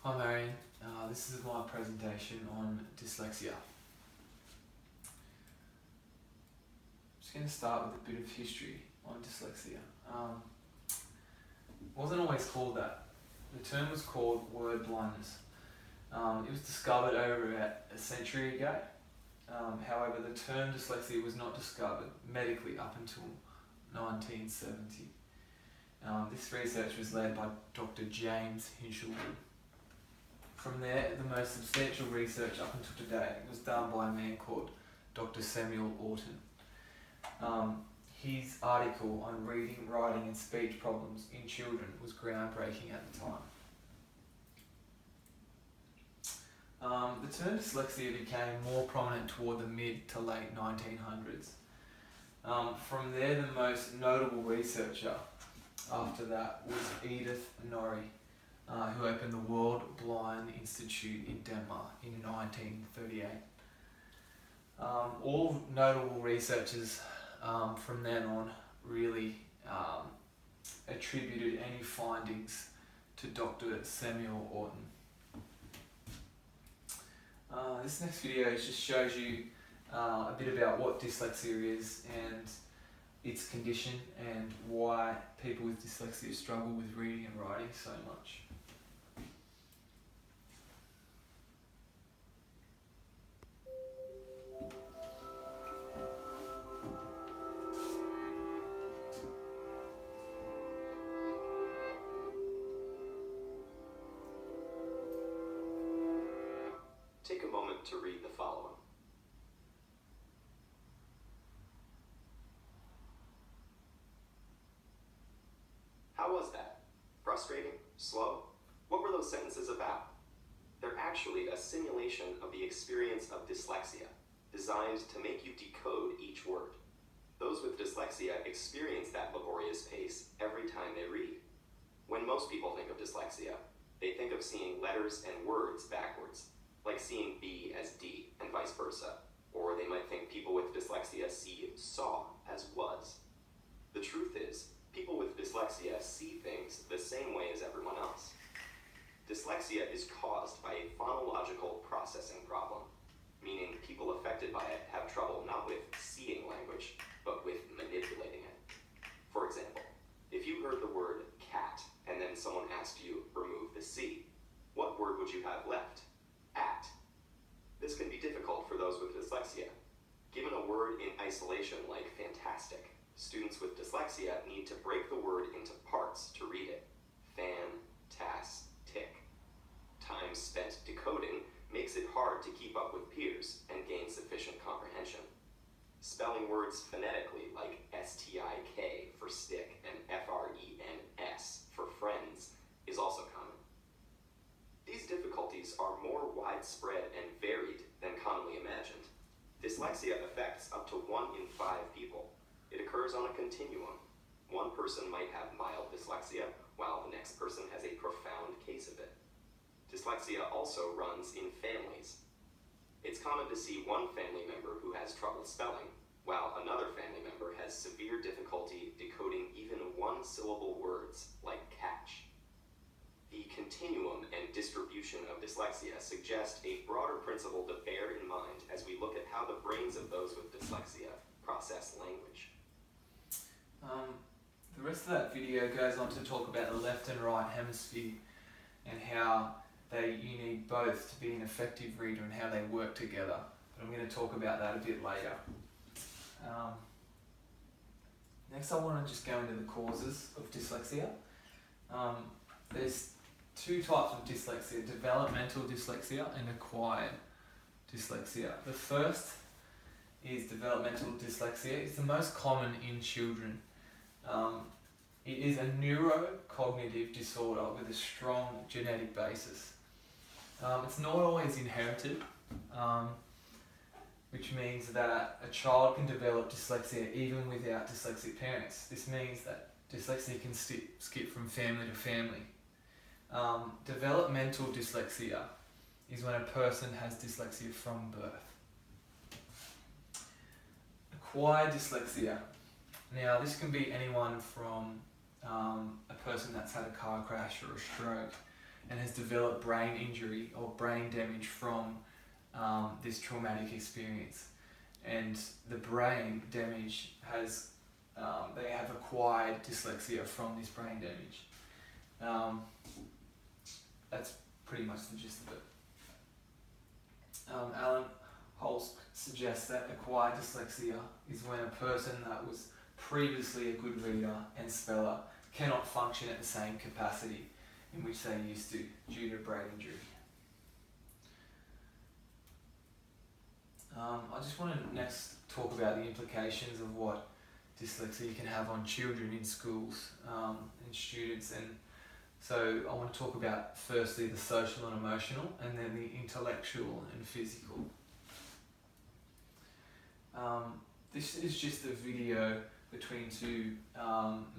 Hi Marion, this is my presentation on dyslexia. I'm just going to start with a bit of history on dyslexia. It wasn't always called that. The term was called word blindness. It was discovered over a century ago. However, the term dyslexia was not discovered medically up until 1970. This research was led by Dr. James Hinshelwood. From there, the most substantial research up until today was done by a man called Dr. Samuel Orton. His article on reading, writing and speech problems in children was groundbreaking at the time. The term dyslexia became more prominent toward the mid to late 1900s. From there, the most notable researcher after that was Edith Norrie, who opened the World Blind Institute in Denmark in 1938. All notable researchers from then on really attributed any findings to Dr. Samuel Orton. This next video just shows you a bit about what dyslexia is and its condition and why people with dyslexia struggle with reading and writing so much. Take a moment to read the following. How was that? Frustrating? Slow? What were those sentences about? They're actually a simulation of the experience of dyslexia, designed to make you decode each word. Those with dyslexia experience that laborious pace every time they read. When most people think of dyslexia, they think of seeing letters and words backwards, like seeing B as D and vice versa, or they might think people with dyslexia see saw as was. The truth is, people with dyslexia see things the same way as everyone else. Dyslexia is caused by a phonological processing problem, meaning people affected by it have trouble not with seeing language, but with manipulating it. For example, if you heard the word cat and then someone asked you remove the C, what word would you have left? At. This can be difficult for those with dyslexia. Given a word in isolation like fantastic, students with dyslexia need to break the word into parts to read it. Fan-tas-tic. Time spent decoding makes it hard to keep up with peers and gain sufficient comprehension. Spelling words phonetically like S-T-I-K for stick and F-R-E-N-S for friends is also common. These difficulties are more widespread and varied than commonly imagined. Dyslexia affects up to 1 in 5 people. It occurs on a continuum. One person might have mild dyslexia, while the next person has a profound case of it. Dyslexia also runs in families. It's common to see one family member who has trouble spelling, while another family member has severe difficulty decoding even one-syllable words like catch. The continuum and distribution of dyslexia suggest a broader principle to bear in mind as we look at how the brains of those with dyslexia process language. The rest of that video goes on to talk about the left and right hemisphere and how you need both to be an effective reader and how they work together. But I'm going to talk about that a bit later. Next I want to just go into the causes of dyslexia. There's 2 types of dyslexia, developmental dyslexia and acquired dyslexia. The first is developmental dyslexia. It's the most common in children. It is a neurocognitive disorder with a strong genetic basis. It's not always inherited, which means that a child can develop dyslexia even without dyslexic parents. This means that dyslexia can skip from family to family. Developmental dyslexia is when a person has dyslexia from birth. Acquired dyslexia. Now, this can be anyone from a person that's had a car crash or a stroke and has developed brain injury or brain damage from this traumatic experience. And the brain damage has, they have acquired dyslexia from this brain damage. That's pretty much the gist of it. Alan Holst suggests that acquired dyslexia is when a person that was previously a good reader and speller cannot function at the same capacity in which they used to due to brain injury. I just want to next talk about the implications of what dyslexia can have on children in schools and students. And so I want to talk about firstly the social and emotional, and then the intellectual and physical. This is just a video between two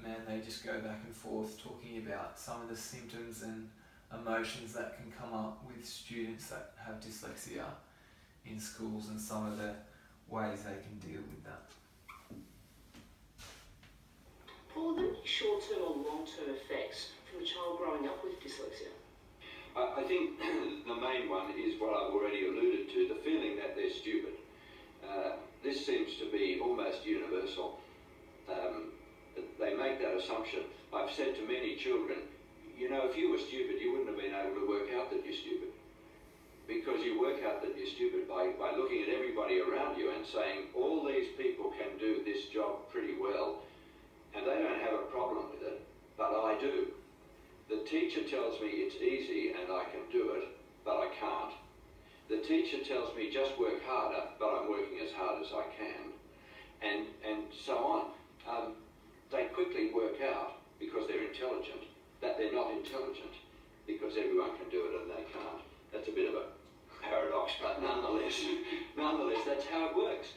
men. They just go back and forth talking about some of the symptoms and emotions that can come up with students that have dyslexia in schools and some of the ways they can deal with that. Paul, are there any short-term or long-term effects from a child growing up with dyslexia? I think the main one is what I've already alluded to, the feeling that they're stupid. This seems to be almost universal. They make that assumption. I've said to many children, you know, if you were stupid, you wouldn't have been able to work out that you're stupid. Because you work out that you're stupid by looking at everybody around you and saying, all these people can do this job pretty well, and they don't have a problem with it, but I do. The teacher tells me it's easy and I can do it, but I can't. The teacher tells me just work harder, but I'm working as hard as I can, and so on. They quickly work out, because they're intelligent, that they're not intelligent, because everyone can do it and they can't. That's a bit of a paradox, but nonetheless, that's how it works.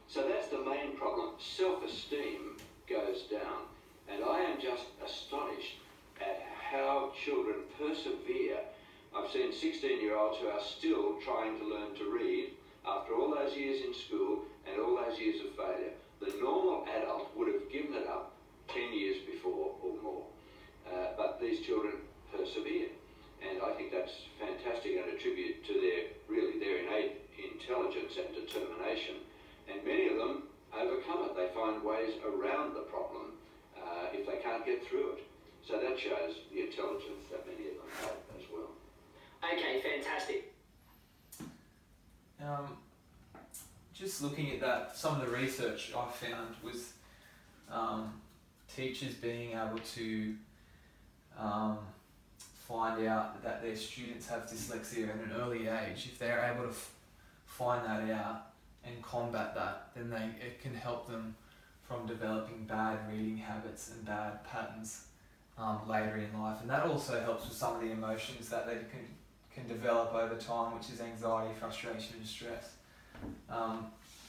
So that's the main problem. Self-esteem goes down, and I am just astonished at how children persevere. I've seen 16-year-olds who are still trying to learn to read after all those years in school and all those years of failure. The normal adult would have given it up 10 years before or more, but these children persevere. And I think that's fantastic and a tribute to their innate intelligence and determination. And many of them overcome it. They find ways around the problem if they can't get through it. So that shows the intelligence that many of them have as well. Okay, fantastic. Just looking at that, some of the research I found was teachers being able to find out that their students have dyslexia at an early age. If they're able to find that out and combat that, then it can help them from developing bad reading habits and bad patterns later in life. And that also helps with some of the emotions that they can develop over time, which is anxiety, frustration and stress.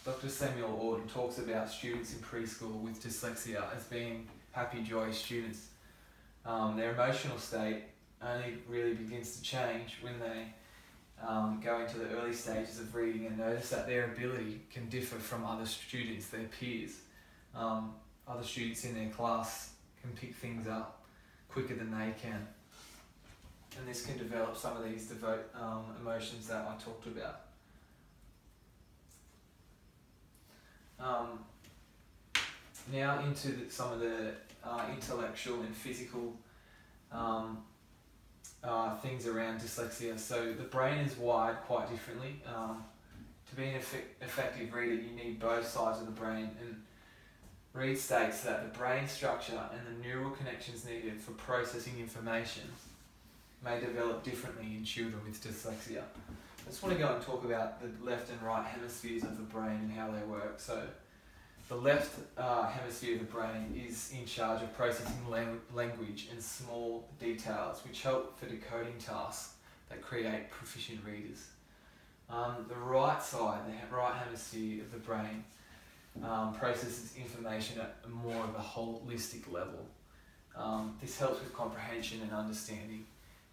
Dr. Samuel Auden talks about students in preschool with dyslexia as being happy, joyous students. Their emotional state only really begins to change when they go into the early stages of reading and notice that their ability can differ from other students, their peers. Other students in their class can pick things up quicker than they can. And this can develop some of these emotions that I talked about. Now into some of the intellectual and physical things around dyslexia. So the brain is wired quite differently. To be an effective reader, you need both sides of the brain. And Reid states that the brain structure and the neural connections needed for processing information may develop differently in children with dyslexia. I just want to go and talk about the left and right hemispheres of the brain and how they work. So the left hemisphere of the brain is in charge of processing language and small details, which help for decoding tasks that create proficient readers. The right side, the right hemisphere of the brain, processes information at more of a holistic level. This helps with comprehension and understanding.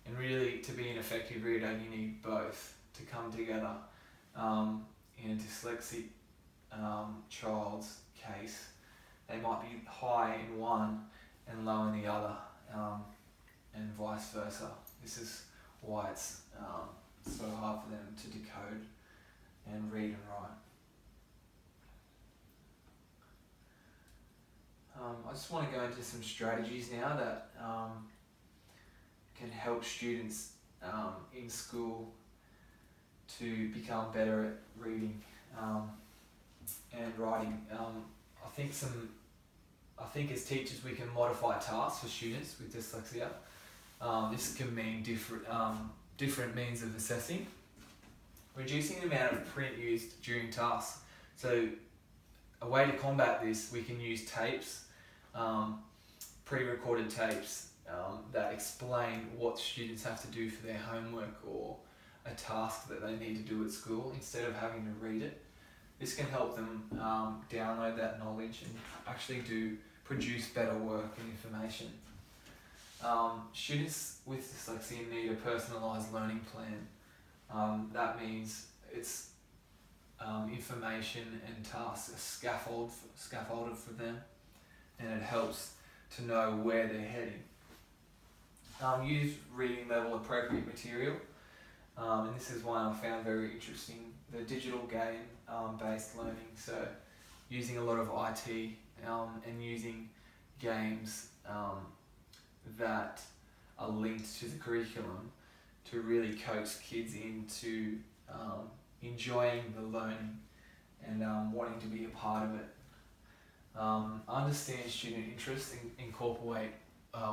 And really, to be an effective reader, you need both to come together. In a dyslexic child's case, they might be high in one and low in the other. and vice versa. This is why it's so hard for them to decode and read and write. I just want to go into some strategies now that can help students in school to become better at reading and writing. I think as teachers we can modify tasks for students with dyslexia. This can mean different means of assessing. Reducing the amount of print used during tasks. So a way to combat this, we can use tapes, pre-recorded tapes that explain what students have to do for their homework or a task that they need to do at school instead of having to read it. This can help them download that knowledge and actually produce better work and information. Students with dyslexia need a personalised learning plan. That means it's information and tasks are scaffolded for them, and it helps to know where they're heading. Use reading level appropriate material, and this is one I found very interesting, the digital game based learning, so using a lot of IT and using games that are linked to the curriculum to really coax kids into enjoying the learning and wanting to be a part of it. Understand student interest and incorporate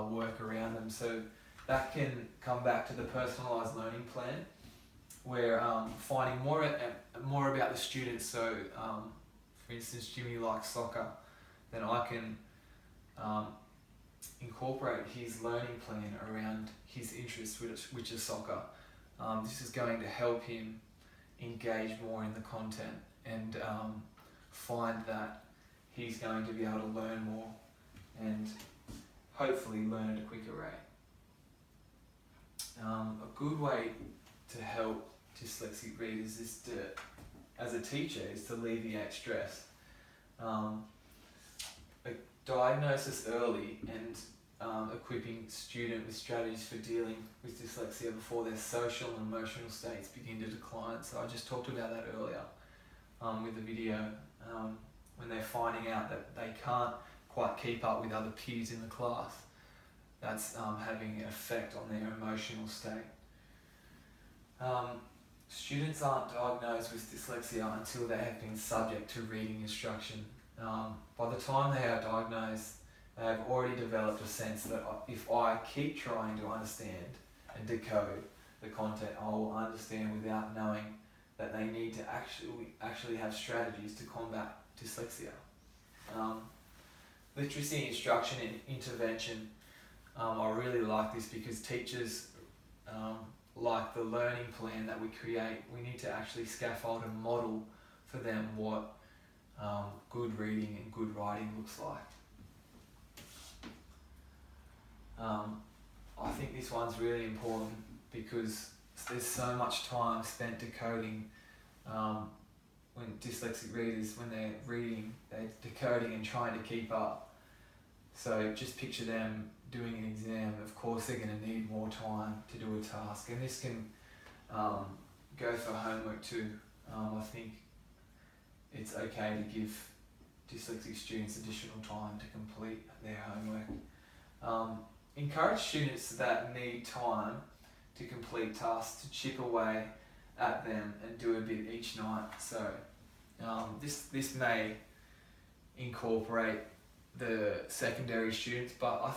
work around them. So that can come back to the personalised learning plan, where finding more about the student. So for instance, Jimmy likes soccer, then I can incorporate his learning plan around his interest, which is soccer. This is going to help him engage more in the content and find that he's going to be able to learn more and hopefully learn at a quicker rate. A good way to help dyslexic readers is as a teacher, is to alleviate stress. A diagnosis early and equipping student with strategies for dealing with dyslexia before their social and emotional states begin to decline. So I just talked about that earlier with the video, when they're finding out that they can't quite keep up with other peers in the class. That's having an effect on their emotional state. Students aren't diagnosed with dyslexia until they have been subject to reading instruction. By the time they are diagnosed, they have already developed a sense that if I keep trying to understand and decode the content, I will understand without knowing that they need to actually have strategies to combat dyslexia. Literacy, instruction and intervention. I really like this because teachers like the learning plan that we create. We need to actually scaffold and model for them what good reading and good writing looks like. I think this one's really important because there's so much time spent decoding when dyslexic readers, when they're reading, they're decoding and trying to keep up. So just picture them doing an exam. Of course they're going to need more time to do a task, and this can go for homework too. I think it's okay to give dyslexic students additional time to complete their homework. Encourage students that need time to complete tasks to chip away at them and do a bit each night. So this may incorporate the secondary students, but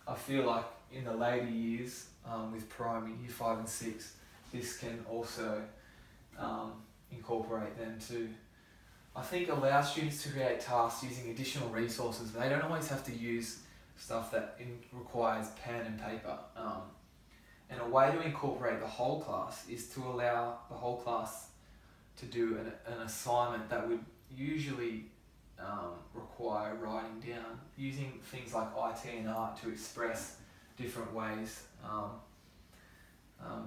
I feel like in the later years with primary, year 5 and 6, this can also incorporate them too. I think allow students to create tasks using additional resources. They don't always have to use stuff that requires pen and paper. And a way to incorporate the whole class is to allow the whole class to do an assignment that would usually require writing down, using things like IT and art to express different ways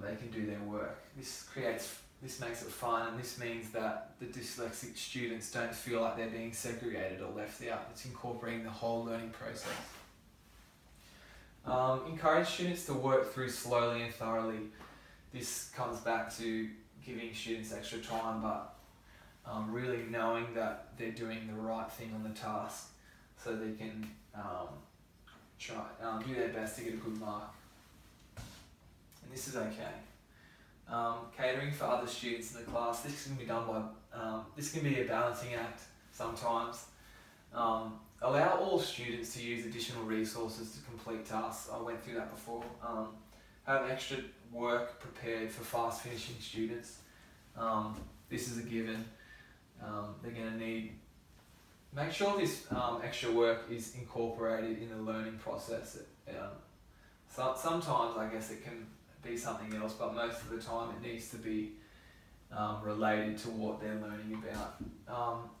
they can do their work. This makes it fun, and this means that the dyslexic students don't feel like they're being segregated or left out. It's incorporating the whole learning process. Encourage students to work through slowly and thoroughly. This comes back to giving students extra time, but really knowing that they're doing the right thing on the task, so they can try do their best to get a good mark. And this is okay. Catering for other students in the class. This can be done by. This can be a balancing act sometimes. Allow all students to use additional resources to complete tasks. I went through that before. Have extra work prepared for fast finishing students. This is a given. They're going to need. Make sure this extra work is incorporated in the learning process. Sometimes I guess it can be something else, but most of the time it needs to be related to what they're learning about.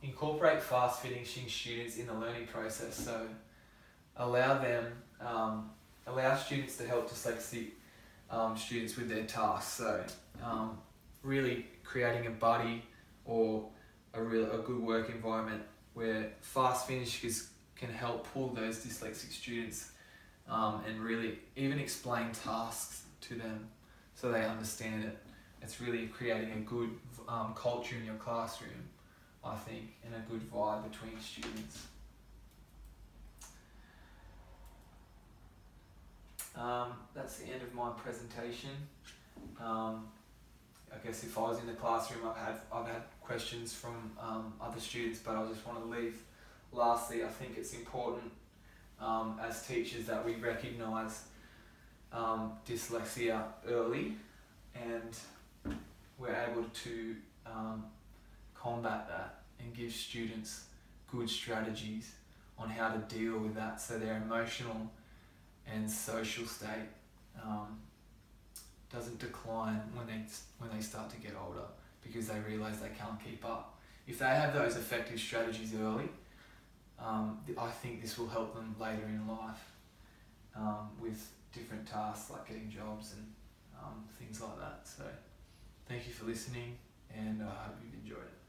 Incorporate fast finishing students in the learning process. So allow students to help dyslexic students with their tasks. So really creating a buddy or a good work environment where fast finishers can help pull those dyslexic students and really even explain tasks to them so they understand it. It's really creating a good culture in your classroom, I think, and a good vibe between students. That's the end of my presentation. I guess if I was in the classroom, I've had questions from other students, but I just want to leave. Lastly, I think it's important as teachers that we recognise dyslexia early, and we're able to combat that and give students good strategies on how to deal with that, so their emotional and social state doesn't decline when they start to get older, because they realise they can't keep up. If they have those effective strategies early, I think this will help them later in life with different tasks like getting jobs and things like that. So thank you for listening, and I hope you've enjoyed it.